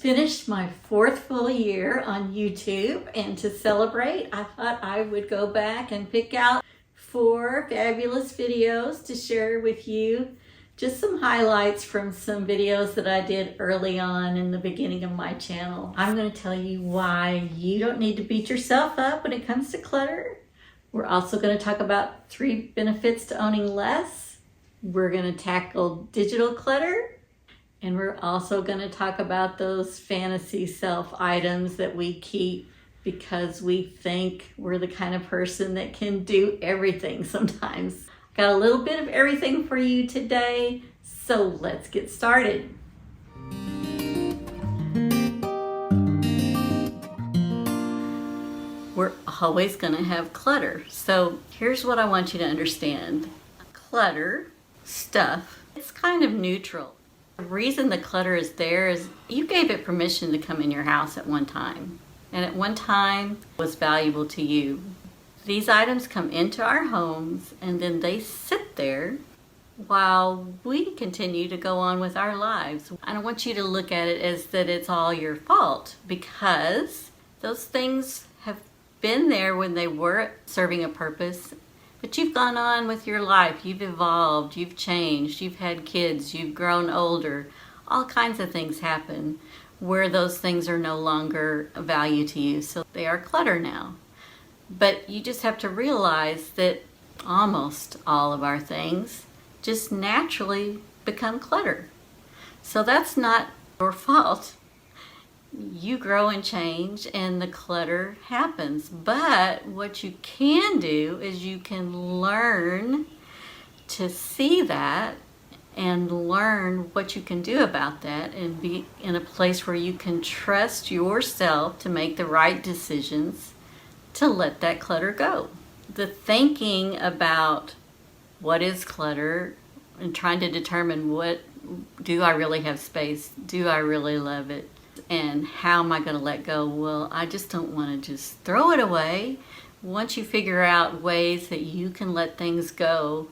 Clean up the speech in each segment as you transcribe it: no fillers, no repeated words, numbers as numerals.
finished my 4th full year on YouTube, and to celebrate, I thought I would go back and pick out 4 fabulous videos to share with you. Just some highlights from some videos that I did early on in the beginning of my channel. I'm going to tell you why you don't need to beat yourself up when it comes to clutter. We're also going to talk about 3 benefits to owning less. We're going to tackle digital clutter. And we're also going to talk about those fantasy self items that we keep because we think we're the kind of person that can do everything sometimes. Got a little bit of everything for you today, so let's get started. We're always going to have clutter. So here's what I want you to understand. Clutter, stuff, it's kind of neutral. The reason the clutter is there is you gave it permission to come in your house at one time. And at one time was valuable to you. These items come into our homes and then they sit there while we continue to go on with our lives. I don't want you to look at it as that it's all your fault, because those things have been there when they were serving a purpose. But you've gone on with your life, you've evolved, you've changed, you've had kids, you've grown older. All kinds of things happen where those things are no longer of value to you. So they are clutter now. But you just have to realize that almost all of our things just naturally become clutter. So that's not your fault. You grow and change and the clutter happens. But what you can do is you can learn to see that and learn what you can do about that and be in a place where you can trust yourself to make the right decisions to let that clutter go. The thinking about what is clutter and trying to determine what do I really have space, do I really love it, and how am I going to let go? Well, I just don't want to just throw it away. Once you figure out ways that you can let things go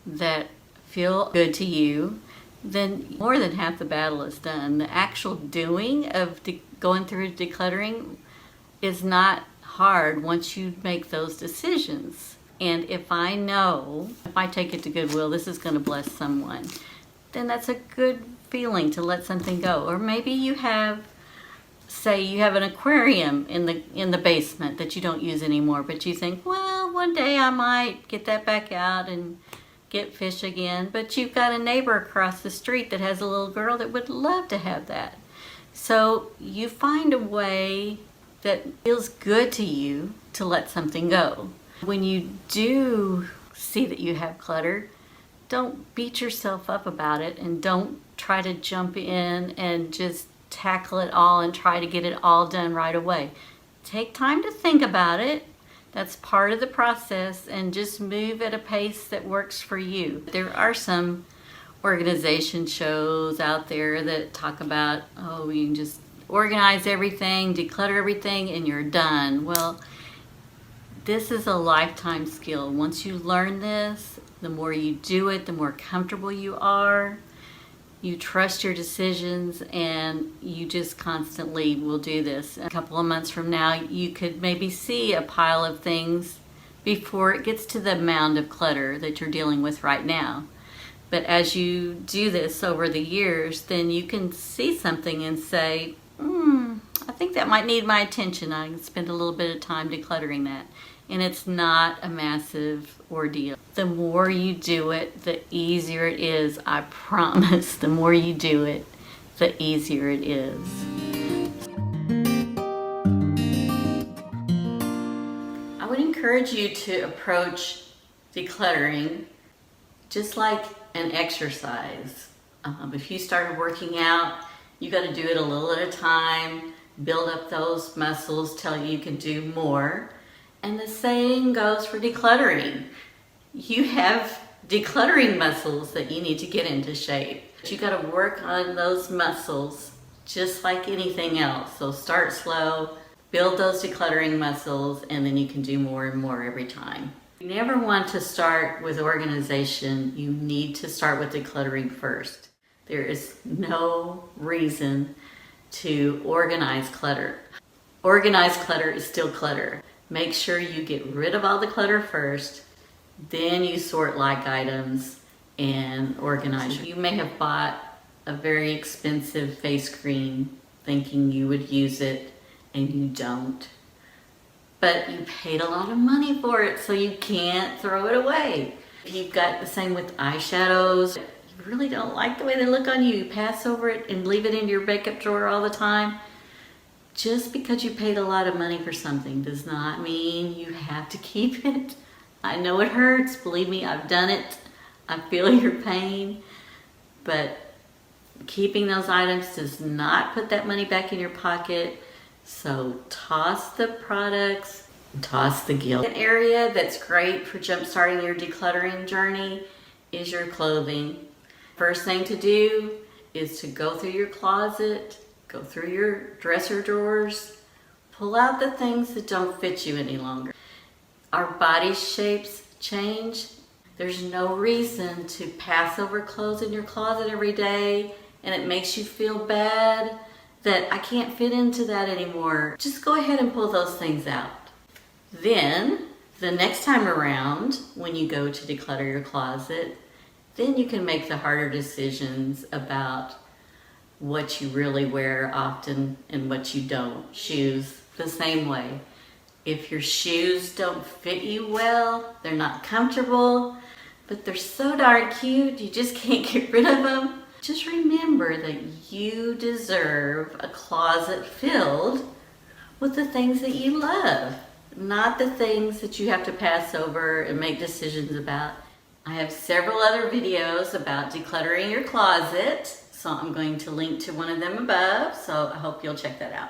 that feel good to you, then more than half the battle is done. The actual doing of going through decluttering is not hard once you make those decisions. And if I know, if I take it to Goodwill, this is going to bless someone, then that's a good feeling to let something go. Or maybe you have, say you have an aquarium in the basement that you don't use anymore, but you think, well, one day I might get that back out and get fish again. But you've got a neighbor across the street that has a little girl that would love to have that. So you find a way that feels good to you to let something go. When you do see that you have clutter, don't beat yourself up about it and don't try to jump in and just tackle it all and try to get it all done right away. Take time to think about it. That's part of the process, and just move at a pace that works for you. There are some organization shows out there that talk about, oh, you can just organize everything, declutter everything, and you're done. Well, this is a lifetime skill. Once you learn this, the more you do it, the more comfortable you are. You trust your decisions, and you just constantly will do this. A couple of months from now, you could maybe see a pile of things before it gets to the mound of clutter that you're dealing with right now. But as you do this over the years, then you can see something and say, I think that might need my attention. I can spend a little bit of time decluttering that. And it's not a massive ordeal. The more you do it, the easier it is. I promise. The more you do it, the easier it is. I would encourage you to approach decluttering just like an exercise. If you started working out, you got to do it a little at a time, build up those muscles till you can do more. And the same goes for decluttering. You have decluttering muscles that you need to get into shape. You got to work on those muscles just like anything else. So start slow, build those decluttering muscles, and then you can do more and more every time. You never want to start with organization. You need to start with decluttering first. There is no reason to organize clutter. Organized clutter is still clutter. Make sure you get rid of all the clutter first, then you sort like items and organize. You may have bought a very expensive face cream thinking you would use it and you don't. But you paid a lot of money for it, so you can't throw it away. You've got the same with eyeshadows. You really don't like the way they look on you. You pass over it and leave it in your makeup drawer all the time. Just because you paid a lot of money for something does not mean you have to keep it. I know it hurts. Believe me, I've done it. I feel your pain. But keeping those items does not put that money back in your pocket. So toss the products, toss the guilt. An area that's great for jump-starting your decluttering journey is your clothing. First thing to do is to go through your closet, go through your dresser drawers, pull out the things that don't fit you any longer. Our body shapes change. There's no reason to pass over clothes in your closet every day and it makes you feel bad that I can't fit into that anymore. Just go ahead and pull those things out. Then, the next time around, when you go to declutter your closet, then you can make the harder decisions about what you really wear often and what you don't. Shoes, the same way. If your shoes don't fit you well, they're not comfortable, but they're so darn cute, you just can't get rid of them. Just remember that you deserve a closet filled with the things that you love, not the things that you have to pass over and make decisions about. I have several other videos about decluttering your closet, so I'm going to link to one of them above, so I hope you'll check that out.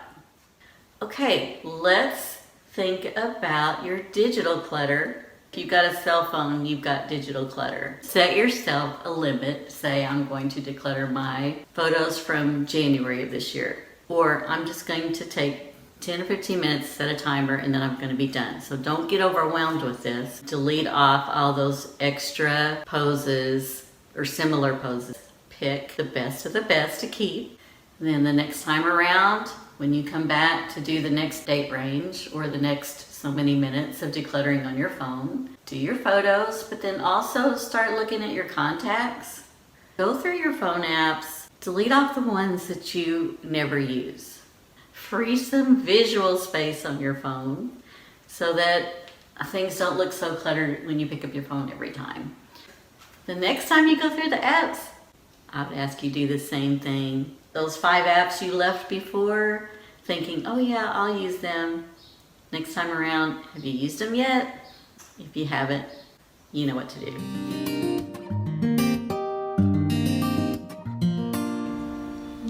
Okay, let's think about your digital clutter. If you've got a cell phone, you've got digital clutter. Set yourself a limit. Say, I'm going to declutter my photos from January of this year. Or I'm just going to take 10 or 15 minutes, set a timer, and then I'm going to be done. So don't get overwhelmed with this. Delete off all those extra poses or similar poses. Pick the best of the best to keep. And then the next time around, when you come back to do the next date range or the next so many minutes of decluttering on your phone, do your photos, but then also start looking at your contacts. Go through your phone apps, delete off the ones that you never use. Free some visual space on your phone so that things don't look so cluttered when you pick up your phone every time. The next time you go through the apps, I would ask you do the same thing. Those 5 apps you left before, thinking, oh yeah, I'll use them. Next time around, have you used them yet? If you haven't, you know what to do.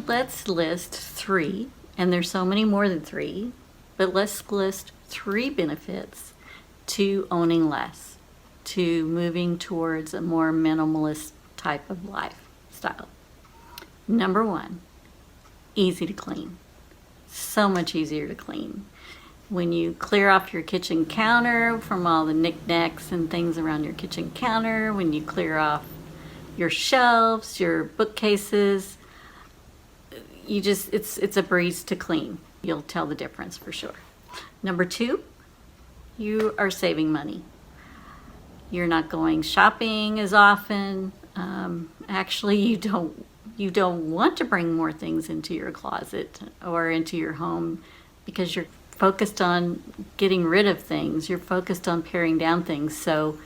Let's list 3, and there's so many more than 3, but let's list 3 benefits to owning less, to moving towards a more minimalist type of lifestyle. Number 1, easy to clean. So much easier to clean. When you clear off your kitchen counter from all the knickknacks and things around your kitchen counter, when you clear off your shelves, your bookcases, it's a breeze to clean. You'll tell the difference for sure. Number 2, you are saving money. You're not going shopping as often. Actually, you don't want to bring more things into your closet or into your home because you're focused on getting rid of things. You're focused on paring down things, so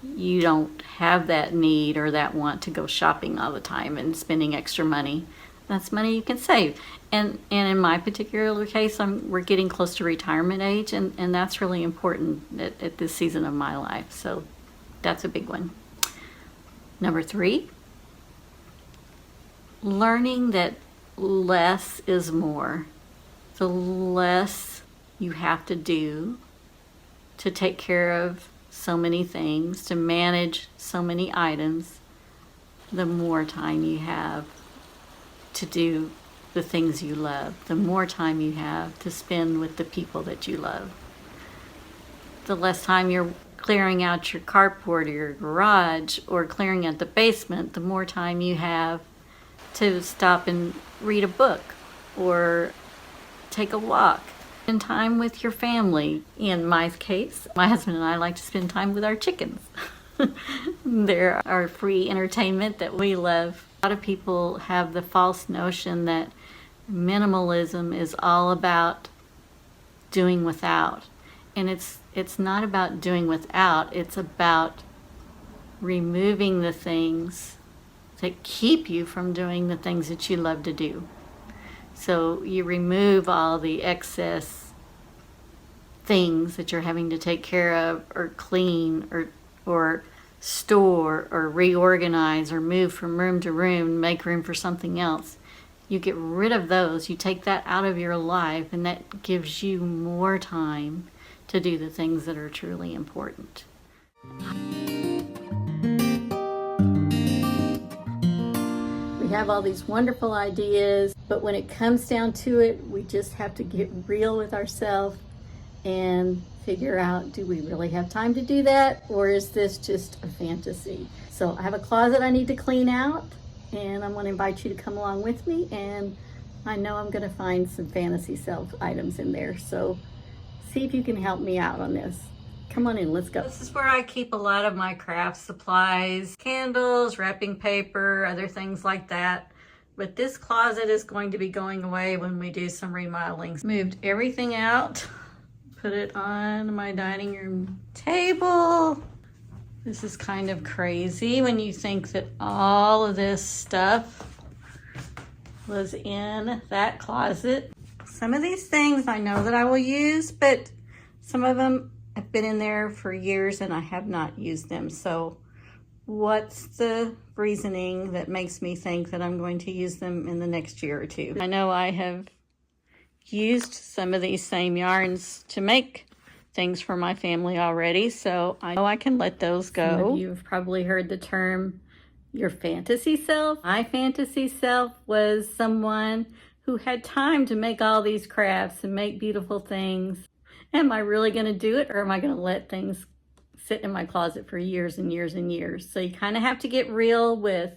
you don't have that need or that want to go shopping all the time and spending extra money. That's money you can save. And in my particular case, we're getting close to retirement age, and that's really important at this season of my life. So that's a big one. Number 3, learning that less is more. The less you have to do to take care of so many things, to manage so many items, the more time you have to do the things you love, the more time you have to spend with the people that you love. The less time you're clearing out your carport or your garage or clearing out the basement, the more time you have to stop and read a book or take a walk. Spend time with your family. In my case, my husband and I like to spend time with our chickens. They're our free entertainment that we love. A lot of people have the false notion that minimalism is all about doing without. And it's not about doing without, it's about removing the things that keep you from doing the things that you love to do. So you remove all the excess things that you're having to take care of or clean or store or reorganize or move from room to room, make room for something else. You get rid of those, you take that out of your life, and that gives you more time to do the things that are truly important. We have all these wonderful ideas, but when it comes down to it, we just have to get real with ourselves and figure out, do we really have time to do that, or is this just a fantasy? So I have a closet I need to clean out, and I'm going to invite you to come along with me, and I know I'm going to find some fantasy self items in there, so see if you can help me out on this. Come on in, let's go. This is where I keep a lot of my craft supplies, candles, wrapping paper, other things like that. But this closet is going to be going away when we do some remodeling. Moved everything out, put it on my dining room table. This is kind of crazy when you think that all of this stuff was in that closet. Some of these things I know that I will use, but some of them have been in there for years and I have not used them. So what's the reasoning that makes me think that I'm going to use them in the next year or two? I know I have used some of these same yarns to make things for my family already, so I know I can let those go. Some of you have probably heard the term your fantasy self. My fantasy self was someone who had time to make all these crafts and make beautiful things. Am I really going to do it, or am I going to let things sit in my closet for years and years and years? So you kind of have to get real with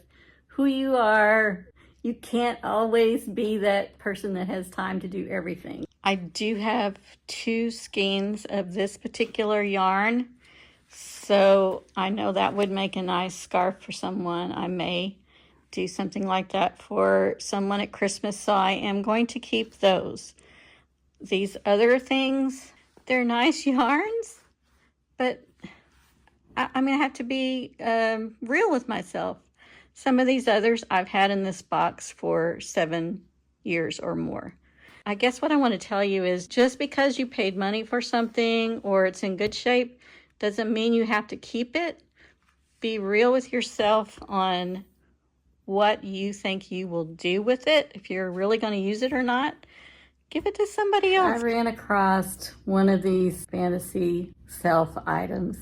who you are. You can't always be that person that has time to do everything. I do have 2 skeins of this particular yarn, so I know that would make a nice scarf for someone. I may do something like that for someone at Christmas, so I am going to keep those. These other things, they're nice yarns, but I mean, I have to be real with myself. Some of these others I've had in this box for 7 years or more. I guess what I want to tell you is just because you paid money for something or it's in good shape doesn't mean you have to keep it. Be real with yourself on what you think you will do with it, if you're really going to use it or not. Give it to somebody else. I ran across one of these fantasy self items.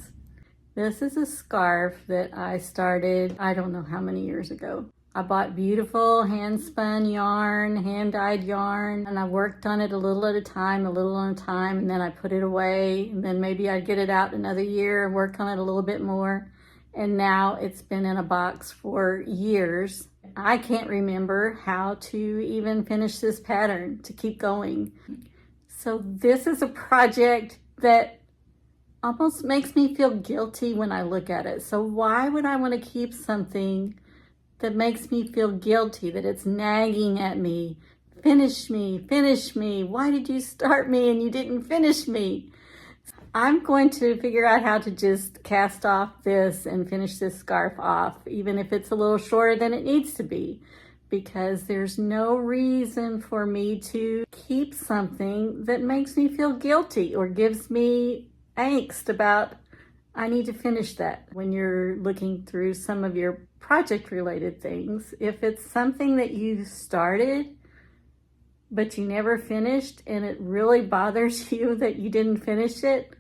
This is a scarf that I started, I don't know how many years ago. I bought beautiful hand-spun yarn, hand-dyed yarn, and I worked on it a little at a time, and then I put it away, and then maybe I'd get it out another year and work on it a little bit more. And now it's been in a box for years. I can't remember how to even finish this pattern to keep going. So this is a project that almost makes me feel guilty when I look at it. So why would I want to keep something that makes me feel guilty, that it's nagging at me? Finish me, finish me. Why did you start me and you didn't finish me? I'm going to figure out how to just cast off this and finish this scarf off, even if it's a little shorter than it needs to be, because there's no reason for me to keep something that makes me feel guilty or gives me angst about, I need to finish that. When you're looking through some of your project-related things, if it's something that you started but you never finished and it really bothers you that you didn't finish it,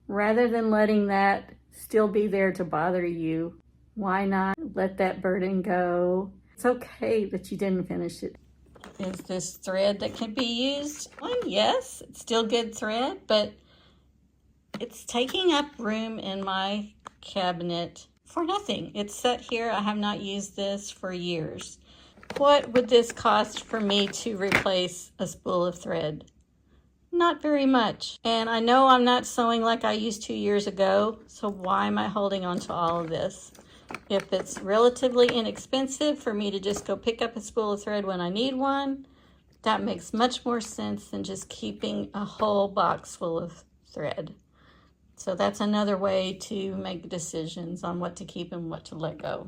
rather than letting that still be there to bother you, why not let that burden go? It's okay that you didn't finish it. Is this thread that can be used? Well, yes, it's still good thread, but it's taking up room in my cabinet for nothing. It's set here. I have not used this for years. What would this cost for me to replace a spool of thread? Not very much. And I know I'm not sewing like I used to years ago, so why am I holding on to all of this? If it's relatively inexpensive for me to just go pick up a spool of thread when I need one, that makes much more sense than just keeping a whole box full of thread. So that's another way to make decisions on what to keep and what to let go.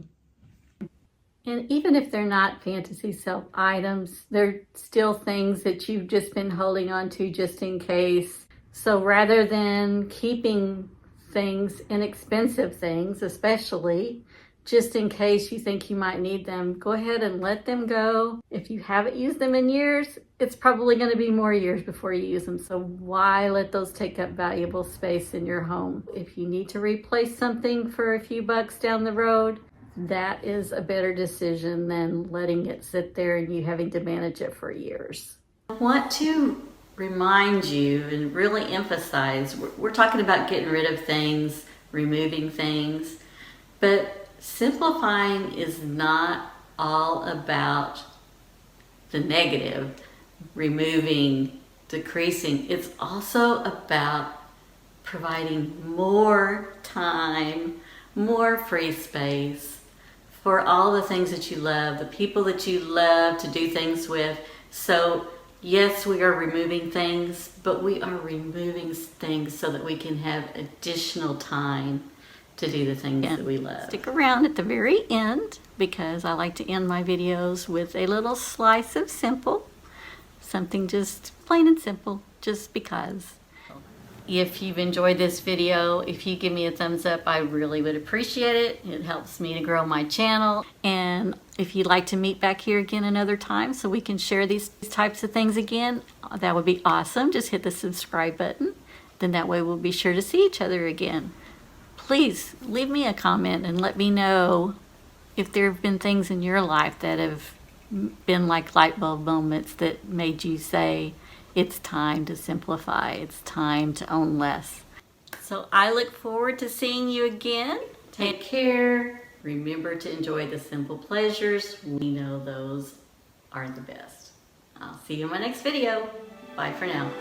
And even if they're not fantasy self items, they're still things that you've just been holding on to just in case. So rather than keeping things, inexpensive things especially, just in case you think you might need them, go ahead and let them go. If you haven't used them in years, it's probably going to be more years before you use them. So why let those take up valuable space in your home? If you need to replace something for a few bucks down the road, that is a better decision than letting it sit there and you having to manage it for years. I want to remind you and really emphasize, we're talking about getting rid of things, removing things, but simplifying is not all about the negative, removing, decreasing. It's also about providing more time, more free space for all the things that you love, the people that you love to do things with. So yes, we are removing things, but we are removing things so that we can have additional time to do the things that we love. Stick around at the very end because I like to end my videos with a little slice of simple, something just plain and simple, just because. If you've enjoyed this video, if you give me a thumbs up, I really would appreciate it. It helps me to grow my channel. And if you'd like to meet back here again another time so we can share these types of things again, that would be awesome. Just hit the subscribe button. Then that way we'll be sure to see each other again. Please leave me a comment and let me know if there have been things in your life that have been like light bulb moments that made you say, it's time to simplify. It's time to own less. So I look forward to seeing you again. Take care. Remember to enjoy the simple pleasures. We know those are the best. I'll see you in my next video. Bye for now.